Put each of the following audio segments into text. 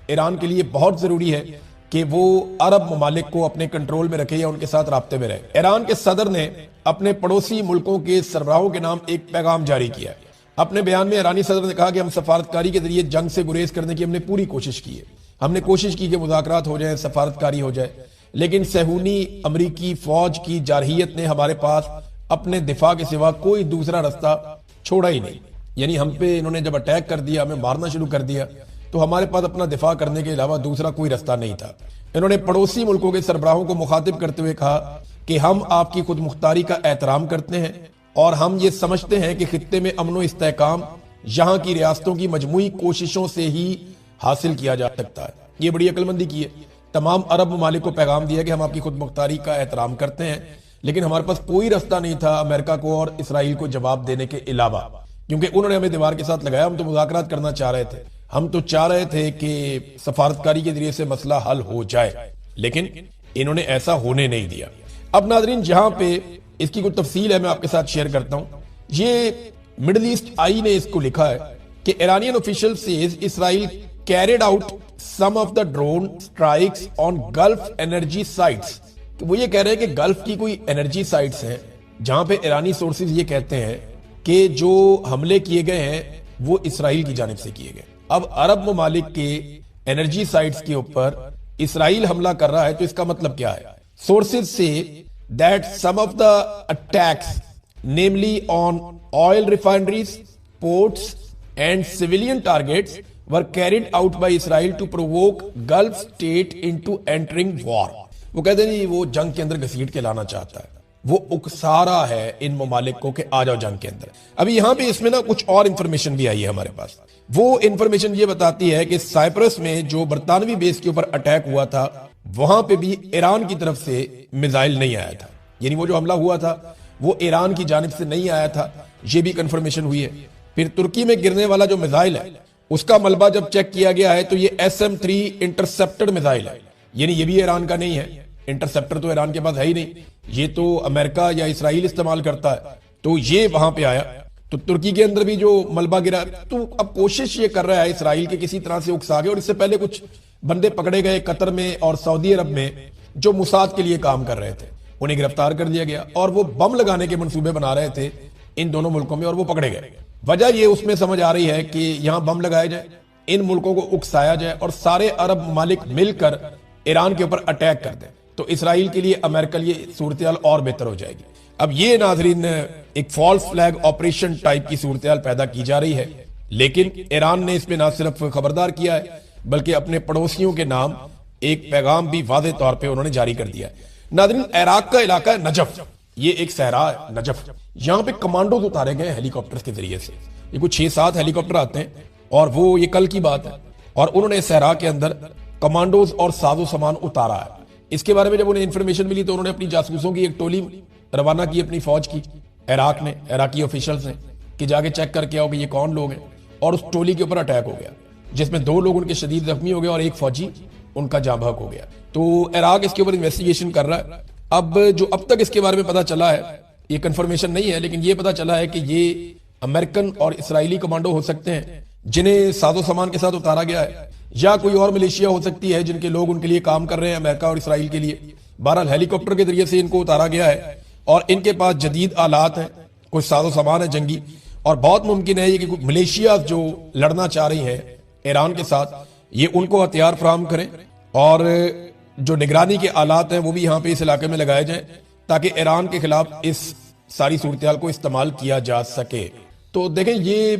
ایران کے لیے بہت ضروری ہے کہ وہ عرب ممالک کو اپنے کنٹرول میں رکھے یا ان کے ساتھ رابطے میں رہے۔ ایران کے صدر نے اپنے پڑوسی ملکوں کے سربراہوں کے نام ایک پیغام جاری کیا ہے۔ اپنے بیان میں ایرانی صدر نے کہا کہ ہم سفارتکاری کے ذریعے جنگ سے گریز کرنے کی ہم نے پوری کوشش کی ہے۔ ہم نے کوشش کی کہ مذاکرات ہو جائیں، سفارتکاری ہو جائے، لیکن صہیونی امریکی فوج کی جارحیت نے ہمارے پاس اپنے دفاع کے سوا کوئی دوسرا رستہ چھوڑا ہی نہیں۔ یعنی ہم پہ انہوں نے جب اٹیک کر دیا، ہمیں مارنا شروع کر دیا، تو ہمارے پاس اپنا دفاع کرنے کے علاوہ دوسرا کوئی رستہ نہیں تھا۔ انہوں نے پڑوسی ملکوں کے سربراہوں کو مخاطب کرتے ہوئے کہا کہ ہم آپ کی خود مختاری کا احترام کرتے ہیں اور ہم یہ سمجھتے ہیں کہ خطے میں امن و استحکام یہاں کی ریاستوں کی مجموعی کوششوں سے ہی حاصل کیا جا سکتا ہے۔ یہ بڑی عقل مندی کی ہے۔ تمام عرب ممالک کو پیغام دیا کہ ہم آپ کی خود مختاری کا احترام کرتے ہیں، لیکن ہمارے پاس کوئی رستہ نہیں تھا امریکہ کو اور اسرائیل کو جواب دینے کے علاوہ، کیونکہ انہوں نے ہمیں دیوار کے ساتھ لگایا۔ ہم تو مذاکرات کرنا چاہ رہے تھے، ہم تو چاہ رہے تھے کہ سفارتکاری کے ذریعے سے مسئلہ حل ہو جائے، لیکن انہوں نے ایسا ہونے نہیں دیا۔ اب ناظرین، جہاں پہ اس کی کوئی تفصیل ہے میں آپ کے ساتھ شیئر کرتا ہوں۔ یہ مڈل ایسٹ آئی نے اس کو لکھا ہے کہ Iranian official says Israel carried out some of the drone strikes on Gulf energy sites۔ وہ یہ کہہ رہے ہیں کہ گلف کی کوئی انرجی سائٹس ہیں جہاں پہ ایرانی سورسز یہ کہتے ہیں کہ جو حملے کیے گئے ہیں وہ اسرائیل کی جانب سے کیے گئے۔ اب عرب ممالک کے انرجی سائٹس کے اوپر اسرائیل حملہ کر رہا ہے تو اس کا مطلب کیا ہے؟ سورسز سے that some of the attacks, namely on oil refineries, ports and civilian targets, were carried out by Israel to provoke Gulf state into entering war۔ وہ کہتے ہیں وہ جنگ کے اندر گھسیٹ کے لانا چاہتا ہے، وہ اکسا رہا ہے ان ممالک کو کہ آ جاؤ جنگ کے اندر۔ ابھی یہاں پہ اس میں نا کچھ اور انفارمیشن بھی آئی ہے ہمارے پاس۔ وہ انفارمیشن یہ بتاتی ہے کہ سائپرس میں جو برطانوی بیس کے اوپر اٹیک ہوا تھا وہاں پہ بھی ایران کی طرف سے میزائل نہیں آیا تھا، یعنی وہ جو حملہ ہوا تھا وہ ایران کی جانب سے نہیں آیا تھا، یہ بھی کنفرمیشن ہوئی ہے۔ پھر ترکی میں گرنے والا جو میزائل ہے اس کا ملبہ جب چیک کیا گیا ہے تو یہ SM-3 انٹرسپٹر میزائل ہے، یعنی یہ بھی ایران کا نہیں ہے۔ انٹرسپٹر تو ایران کے پاس ہے ہی نہیں، یہ تو امریکہ یا اسرائیل استعمال کرتا ہے، تو یہ وہاں پہ آیا۔ تو ترکی کے اندر بھی جو ملبہ گرا، تو اب کوشش یہ کر رہا ہے اسرائیل کے کسی طرح سے اکسا کے، اور اس سے پہلے کچھ بندے پکڑے گئے قطر میں اور سعودی عرب میں جو موساد کے لیے کام کر رہے تھے، انہیں گرفتار کر دیا گیا اور وہ بم لگانے کے منصوبے بنا رہے تھے ان دونوں ملکوں میں، اور وہ پکڑے گئے۔ وجہ یہ اس میں سمجھ آ رہی ہے کہ یہاں بم لگائے جائے، ان ملکوں کو اکسایا جائے اور سارے عرب ممالک مل کر ایران کے اوپر اٹیک کر دیں، تو اسرائیل کے لیے، امریکہ کے لیے صورتحال اور بہتر ہو جائے گی۔ اب یہ ناظرین ایک فالس فلیگ آپریشن ٹائپ کی صورتحال پیدا کی جا رہی ہے، لیکن ایران نے اس پہ نہ صرف خبردار کیا ہے بلکہ اپنے پڑوسیوں کے نام ایک پیغام بھی واضح طور پہ انہوں نے جاری کر دیا ہے۔ ناظرین، عراق کا علاقہ ہے نجف، یہ ایک صحرا ہے نجف، یہاں پہ کمانڈوز اتارے گئے ہیلی کاپٹر کے ذریعے سے۔ یہ کچھ 6-7 ہیلی کاپٹر آتے ہیں اور وہ یہ کل کی بات ہے، اور انہوں نے صحرا کے اندر کمانڈوز اور ساز و سامان اتارا ہے۔ اس کے بارے میں جب انہیں انفارمیشن ملی تو انہوں نے اپنی جاسوسوں کی ایک ٹولی روانہ کی، اپنی فوج کی، عراق نے، عراقی آفیشلز نے، کہ جا کے چیک کر کے آؤ کہ یہ کون لوگ ہیں، اور اس ٹولی کے اوپر اٹیک ہو گیا جس میں 2 لوگ ان کے شدید زخمی ہو گئے اور ایک فوجی ان کا جاں بحق ہو گیا۔ تو عراق اس کے اوپر انویسٹیگیشن کر رہا ہے۔ اب جو اب تک اس کے بارے میں پتا چلا ہے، یہ کنفرمیشن نہیں ہے لیکن یہ پتا چلا ہے کہ یہ امریکن اور اسرائیلی کمانڈو ہو سکتے ہیں جنہیں ساز و سامان کے ساتھ اتارا گیا ہے، یا کوئی اور ملیشیا ہو سکتی ہے جن کے لوگ ان کے لیے کام کر رہے ہیں امریکہ اور اسرائیل کے لیے۔ بہرحال ہیلی کاپٹر کے ذریعے سے ان کو اتارا گیا ہے اور ان کے پاس جدید آلات ہیں، کچھ ساز و سامان ہے جنگی، اور بہت ممکن ہے یہ کہ ملیشیا جو لڑنا چاہ رہی ہیں ایران کے ساتھ، یہ ان کو ہتھیار فراہم کریں اور جو نگرانی کے آلات ہیں وہ بھی یہاں پہ اس علاقے میں لگائے جائیں تاکہ ایران کے خلاف اس ساری صورتحال کو استعمال کیا جا سکے۔ تو دیکھیں، یہ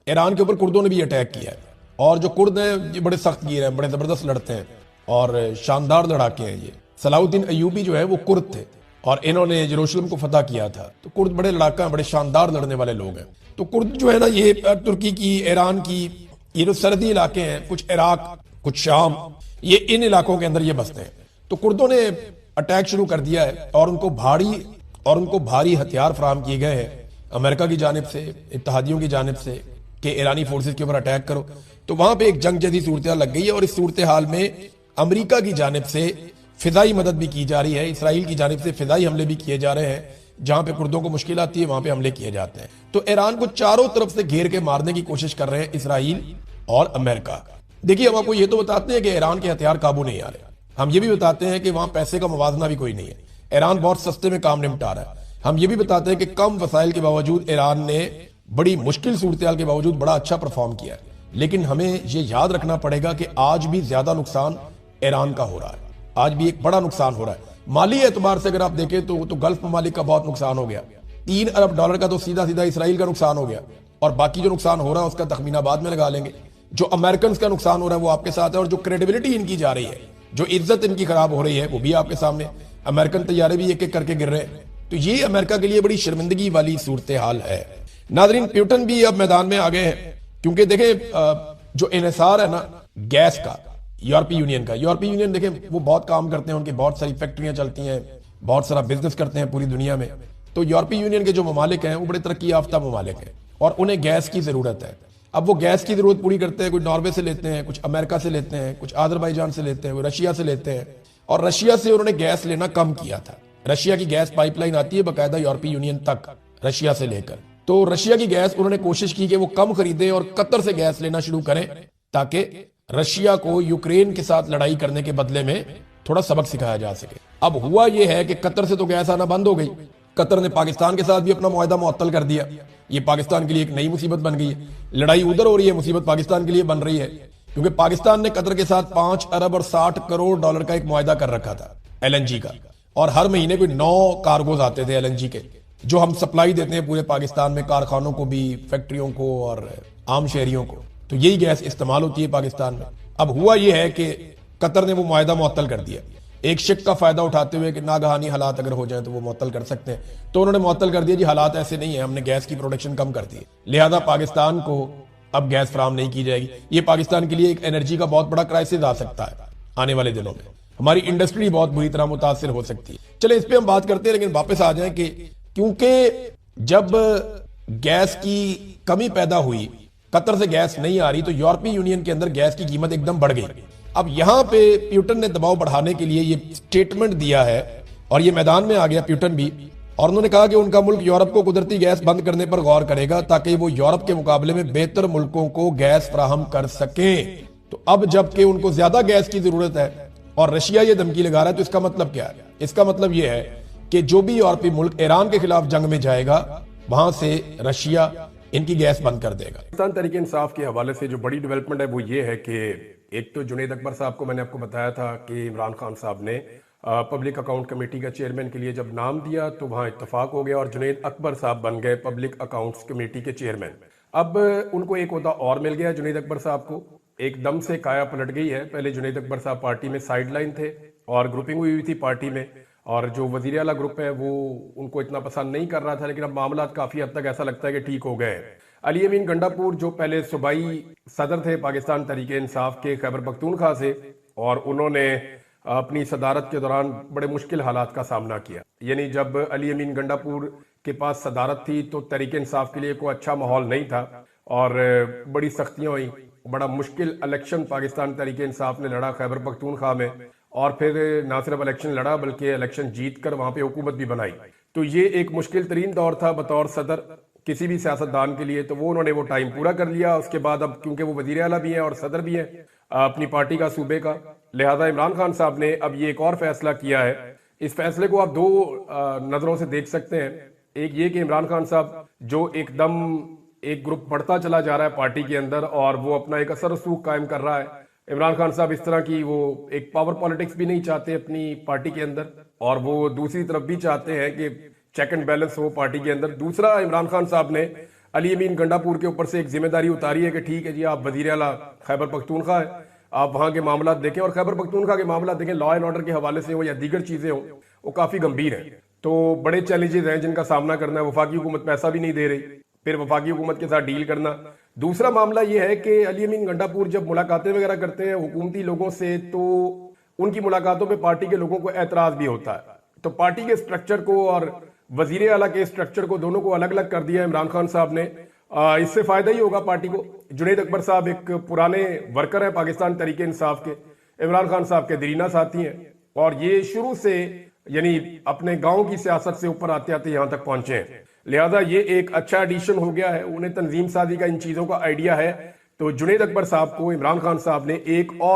ایران کے اوپر کردوں نے بھی اٹیک کیا ہے، اور جو کرد ہیں یہ بڑے سخت گیر ہیں، بڑے زبردست لڑتے ہیں اور شاندار لڑاکے ہیں۔ یہ صلاح الدین ایوبی جو ہے وہ کرد تھے اور انہوں نے یروشلم کو فتح کیا تھا، تو کرد بڑے لڑاکا ہیں، بڑے شاندار لڑنے والے لوگ ہیں۔ تو کرد جو ہے نا، یہ ترکی کی، ایران کی، یہ جو سرحدی علاقے ہیں، کچھ عراق، کچھ شام، یہ ان علاقوں کے اندر یہ بستے ہیں۔ تو کردوں نے اٹیک شروع کر دیا ہے اور ان کو بھاری ہتھیار فراہم کیے گئے ہیں امریکہ کی جانب سے، اتحادیوں کی جانب سے، کہ ایرانی فورسز کے اوپر اٹیک کرو۔ تو وہاں پہ ایک جنگ جیسی صورتحال لگ گئی ہے، اور اس صورتحال میں امریکہ کی جانب سے فضائی مدد بھی کی جا رہی ہے، اسرائیل کی جانب سے فضائی حملے بھی کیے جا رہے ہیں، جہاں پہ کردوں کو مشکل آتی ہے وہاں پہ حملے کیے جاتے ہیں۔ تو ایران کو چاروں طرف سے گھیر کے مارنے کی کوشش کر رہے ہیں اسرائیل اور امریکہ۔ देखिए, हम आपको ये तो बताते हैं कि ईरान के हथियार काबू नहीं आ रहे, हम ये भी बताते हैं कि वहां पैसे का मुवाजना भी कोई नहीं है, ईरान बहुत सस्ते में काम निपटा रहा है। हम ये भी बताते हैं कि कम वसाइल के बावजूद ईरान ने बड़ी मुश्किल सूरत के बावजूद बड़ा अच्छा परफॉर्म किया है। लेकिन हमें ये याद रखना पड़ेगा कि आज भी ज्यादा नुकसान ईरान का हो रहा है, आज भी एक बड़ा नुकसान हो रहा है। माली एतबार से अगर आप देखें तो गल्फ ममालिक का बहुत नुकसान हो गया, $3 अरब का तो सीधा सीधा इसराइल का नुकसान हो गया, और बाकी जो नुकसान हो रहा है उसका तखमीना बाद में लगा लेंगे। जो अमेरिकन का नुकसान हो रहा है वो आपके साथ है, और जो क्रेडिबिलिटी इनकी जा रही है, जो इज्जत इनकी खराब हो रही है, वो भी आपके सामने। अमेरिकन तैयारे भी एक एक करके गिर रहे हैं, तो ये अमेरिका के लिए बड़ी शर्मिंदगी वाली सूरत हाल है। नाजरीन, प्यूटन भी अब मैदान में आ गए हैं, क्योंकि देखें जो इन्हिसार है ना गैस का यूरोपीय यूनियन का, यूरोपीय यूनियन देखें वो बहुत काम करते हैं, उनकी बहुत सारी फैक्ट्रियां चलती हैं, बहुत सारा बिजनेस करते हैं पूरी दुनिया में। तो यूरोपीय यूनियन के जो ममालिक हैं वो बड़े तरक्की याफ्ता ममालिक हैं, और उन्हें गैस की जरूरत है। अब वो गैस की जरूरत पूरी करते हैं, कुछ नॉर्वे से लेते हैं, कुछ अमेरिका से लेते हैं, कुछ आजरबाईजान से लेते हैं, वो रशिया से लेते हैं, और रशिया से उन्होंने गैस लेना कम किया था। रशिया की गैस पाइपलाइन आती है बाकायदा यूरोपीय यूनियन तक, रशिया से लेकर। तो रशिया की गैस उन्होंने कोशिश की कि वो कम खरीदे और कतर से गैस लेना शुरू करें, ताकि रशिया को यूक्रेन के साथ लड़ाई करने के बदले में थोड़ा सबक सिखाया जा सके। अब हुआ यह है कि कतर से तो गैस आना बंद हो गई, कतर ने पाकिस्तान के साथ भी अपना मुआहदा मुअत्तल कर दिया। ये पाकिस्तान के लिए एक नई मुसीबत बन गई है, लड़ाई उधर हो रही है, मुसीबत पाकिस्तान के लिए बन रही है, क्योंकि पाकिस्तान ने कतर के साथ $5 अरब और $60 करोड़ का एक मुआहदा कर रखा था LNG का, और हर महीने कोई 9 कार्गोज आते थे LNG के, जो हम सप्लाई देते हैं पूरे पाकिस्तान में, कारखानों को भी, फैक्ट्रियों को और आम शहरियों को। तो यही गैस इस्तेमाल होती है पाकिस्तान में। अब हुआ यह है कि कतर ने वो मुआहदा मुअत्तल कर दिया, एक शिक का फायदा उठाते हुए कि नागहानी हालात अगर हो जाए तो वो मुअत्तल कर सकते हैं। तो उन्होंने मुअत्तल कर दिया जी हालात ऐसे नहीं है, हमने गैस की प्रोडक्शन कम कर दी है, लिहाजा पाकिस्तान को अब गैस फराहम नहीं की जाएगी। ये पाकिस्तान के लिए एक एनर्जी का बहुत बड़ा क्राइसिस आ सकता है आने वाले दिनों में, हमारी इंडस्ट्री बहुत बुरी तरह मुतासिर हो सकती है। चले इस पे हम बात करते हैं, लेकिन वापस आ जाएं कि क्योंकि जब गैस की कमी पैदा हुई, कतर से गैस नहीं आ रही, तो यूरोपीय यूनियन के अंदर गैस की कीमत एकदम बढ़ गई। अब यहां पे प्यूटन ने दबाव बढ़ाने के लिए ये स्टेटमेंट दिया है, और ये मैदान में आ गया प्यूटन भी, और उन्होंने कहा कि उनका मुल्क यूरोप को कुदरती गैस बंद करने पर गौर करेगा, ताकि वो यूरोप के मुकाबले में बेहतर मुल्कों को गैस फराहम कर सके। तो अब जबकि उनको ज्यादा गैस की जरूरत है और रशिया ये धमकी लगा रहा है, तो इसका मतलब क्या है? इसका मतलब ये है कि जो भी यूरोपीय मुल्क ईरान के खिलाफ जंग में जाएगा, वहां से रशिया इनकी गैस बंद कर देगा। पाकिस्तान तहरीक इंसाफ के हवाले से जो बड़ी डेवलपमेंट है वो ये है कि एक तो जुनैद अकबर साहब को मैंने आपको बताया था कि इमरान खान साहब ने पब्लिक अकाउंट कमेटी का चेयरमैन के लिए जब नाम दिया तो वहाँ इत्तफाक हो गया और जुनैद अकबर साहब बन गए पब्लिक अकाउंट्स कमेटी के चेयरमैन। अब उनको एक ओहदा और मिल गया जुनैद अकबर साहब को, एकदम से काया पलट गई है। पहले जुनैद अकबर साहब पार्टी में साइडलाइन थे और ग्रुपिंग हुई थी पार्टी में, और जो वजीर आला ग्रुप है वो उनको इतना पसंद नहीं कर रहा था, लेकिन अब मामला काफ़ी हद तक ऐसा लगता है कि ठीक हो गए। अली अमीन गंडापुर जो पहले सूबाई सदर थे पाकिस्तान तहरीक इंसाफ के खैबर पख्तूनख्वा से, और उन्होंने अपनी सदारत के दौरान बड़े मुश्किल हालात का सामना किया। यानी जब अली अमीन गंडापुर के पास सदारत थी तो तहरीक इंसाफ के लिए कोई अच्छा माहौल नहीं था और बड़ी सख्तियां हुई, बड़ा मुश्किल इलेक्शन पाकिस्तान तहरीक इंसाफ ने लड़ा खैबर पख्तूनख्वा में, और फिर ना सिर्फ इलेक्शन लड़ा बल्कि इलेक्शन जीत कर वहां पे हुकूमत भी बनाई। तो ये एक मुश्किल तरीन दौर था बतौर सदर किसी भी सियासतदान के लिए, तो वो उन्होंने वो टाइम पूरा कर लिया। उसके बाद अब क्योंकि वो वजीर आला भी हैं और सदर भी हैं अपनी पार्टी का सूबे का, लिहाजा इमरान खान साहब ने अब ये एक और फैसला किया है। इस फैसले को आप दो नजरों से देख सकते हैं। एक ये कि इमरान खान साहब जो एकदम एक ग्रुप बढ़ता चला जा रहा है पार्टी के अंदर और वो अपना एक असर रसूख कायम कर रहा है। इमरान खान साहब इस तरह की वो एक पावर पॉलिटिक्स भी नहीं चाहते अपनी पार्टी के अंदर, और वो दूसरी तरफ भी चाहते हैं कि चेक एंड बैलेंस हो पार्टी के अंदर। दूसरा, इमरान खान साहब ने अली अमीन गंडापुर के ऊपर से एक जिम्मेदारी उतारी है कि ठीक है जी, आप वजीर आला खैबर पख्तूनख्वा है, आप वहां के मामला देखें, और खैबर पख्तूनख्वा के मामला देखें, लॉ एंड ऑर्डर के हवाले से हो या दीगर चीजें हो, वो काफी गंभीर है। तो बड़े चैलेंजेस हैं जिनका सामना करना है। वफाकी हुकूमत पैसा भी नहीं दे रही, फिर वफाकी हुकूमत के साथ डील करना। दूसरा मामला यह है कि अली अमीन गंडापुर जब मुलाकातें वगैरह करते हैं हुकूमती लोगों से, तो उनकी मुलाकातों में पार्टी के लोगों को एतराज भी होता है। तो पार्टी के स्ट्रक्चर को और वजीर आला के स्ट्रक्चर को दोनों को अलग अलग कर दिया इमरान खान साहब ने। इससे फायदा ही होगा पार्टी को। जुनैद अकबर साहब एक पुराने वर्कर हैं पाकिस्तान तहरीक इंसाफ के, इमरान खान साहब के दरीना साथी हैं, और ये शुरू से यानी अपने गांव की सियासत से ऊपर आते आते यहां तक पहुंचे हैं। लिहाजा ये एक अच्छा एडिशन हो गया है। उन्हें तंजीम साजी का इन चीजों का आइडिया है, تو جنید اکبر صاحب کو عمران خان صاحب نے ایک اور